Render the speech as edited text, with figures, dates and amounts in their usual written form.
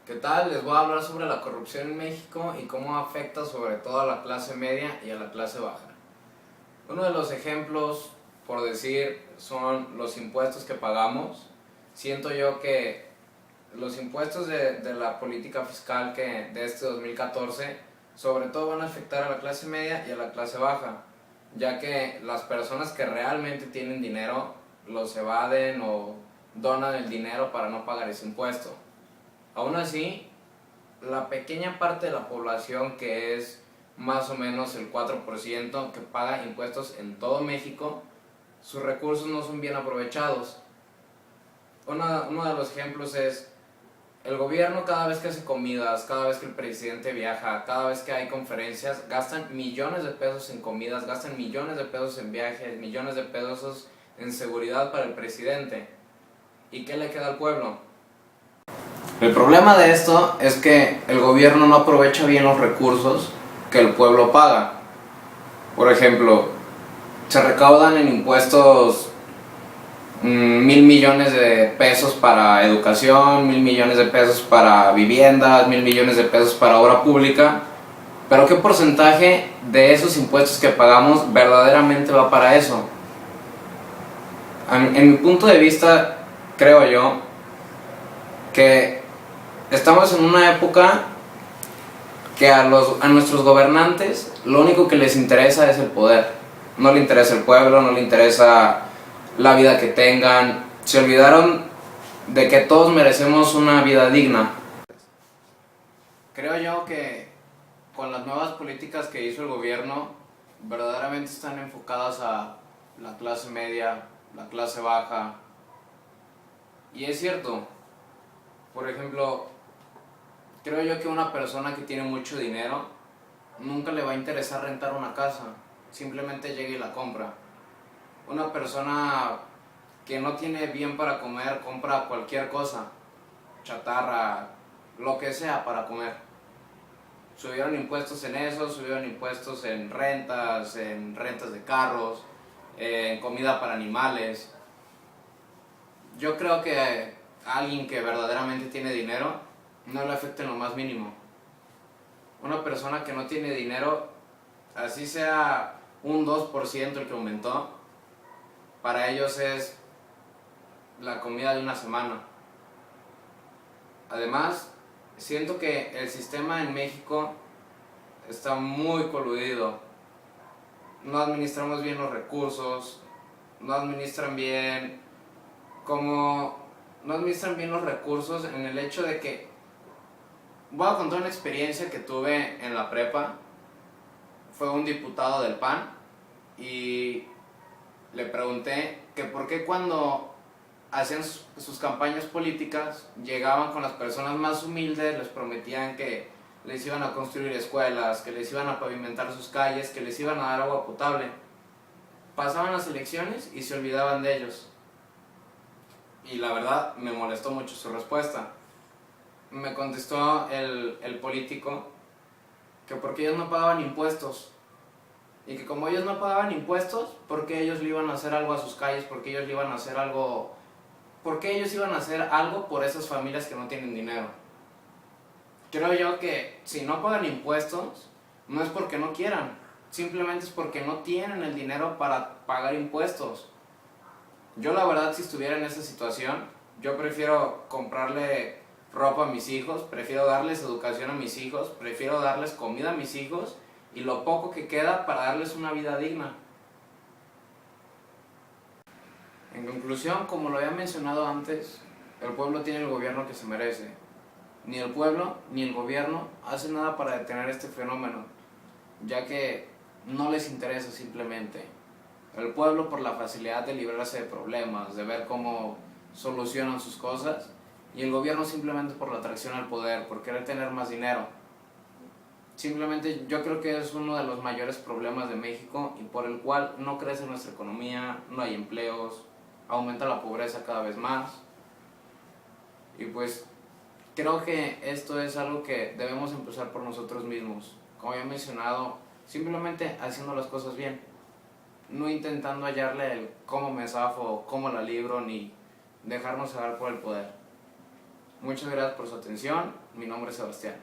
¿Qué tal? Les voy a hablar sobre la corrupción en México y cómo afecta sobre todo a la clase media y a la clase baja. Uno de los ejemplos, por decir, son los impuestos que pagamos. Siento yo que los impuestos de la política fiscal de este 2014 sobre todo van a afectar a la clase media y a la clase baja, ya que las personas que realmente tienen dinero los evaden o donan el dinero para no pagar ese impuesto. Aún así, la pequeña parte de la población, que es más o menos el 4% que paga impuestos en todo México, sus recursos no son bien aprovechados. Uno de los ejemplos es el gobierno. Cada vez que hace comidas, cada vez que el presidente viaja, cada vez que hay conferencias, gastan millones de pesos en comidas, gastan millones de pesos en viajes, millones de pesos en seguridad para el presidente. ¿Y qué le queda al pueblo? El problema de esto es que el gobierno no aprovecha bien los recursos que el pueblo paga. Por ejemplo, se recaudan en impuestos 1,000 millones de pesos para educación, 1,000 millones de pesos para viviendas, 1,000 millones de pesos para obra pública, pero ¿qué porcentaje de esos impuestos que pagamos verdaderamente va para eso? En mi punto de vista, creo yo que estamos en una época que a nuestros gobernantes lo único que les interesa es el poder. No le interesa el pueblo, no le interesa la vida que tengan. Se olvidaron de que todos merecemos una vida digna. Creo yo que con las nuevas políticas que hizo el gobierno, verdaderamente están enfocadas a la clase media, la clase baja. Y es cierto, por ejemplo, creo yo que una persona que tiene mucho dinero nunca le va a interesar rentar una casa, simplemente llega y la compra. Una persona que no tiene bien para comer compra cualquier cosa, chatarra, lo que sea para comer. Subieron impuestos en eso, subieron impuestos en rentas de carros, en comida para animales. Yo creo que a alguien que verdaderamente tiene dinero no le afecta en lo más mínimo. Una persona que no tiene dinero, así sea un 2% el que aumentó, para ellos es la comida de una semana. Además, siento que el sistema en México está muy coludido. No administramos bien los recursos, no administran bien los recursos en el hecho de que voy a contar una experiencia que tuve en la prepa. Fue un diputado del PAN y le pregunté que por qué cuando hacían sus campañas políticas llegaban con las personas más humildes, les prometían que les iban a construir escuelas, que les iban a pavimentar sus calles, que les iban a dar agua potable. Pasaban las elecciones y se olvidaban de ellos. Y la verdad me molestó mucho su respuesta. Me contestó el político que porque ellos no pagaban impuestos, y que como ellos no pagaban impuestos, ¿por qué ellos le iban a hacer algo a sus calles? ¿Por qué ellos le iban a hacer algo? ¿Por qué ellos iban a hacer algo por esas familias que no tienen dinero? Creo yo que si no pagan impuestos, no es porque no quieran, simplemente es porque no tienen el dinero para pagar impuestos. Yo la verdad, si estuviera en esa situación, yo prefiero comprarle ropa a mis hijos, prefiero darles educación a mis hijos, prefiero darles comida a mis hijos y lo poco que queda para darles una vida digna. En conclusión, como lo había mencionado antes, el pueblo tiene el gobierno que se merece. Ni el pueblo ni el gobierno hacen nada para detener este fenómeno, ya que no les interesa simplemente. El pueblo por la facilidad de librarse de problemas, de ver cómo solucionan sus cosas, y el gobierno simplemente por la atracción al poder, por querer tener más dinero. Simplemente yo creo que es uno de los mayores problemas de México y por el cual no crece nuestra economía, no hay empleos, aumenta la pobreza cada vez más. Y pues creo que esto es algo que debemos empezar por nosotros mismos. Como ya he mencionado, simplemente haciendo las cosas bien, no intentando hallarle el cómo me zafo, cómo la libro, ni dejarnos llevar por el poder. Muchas gracias por su atención. Mi nombre es Sebastián.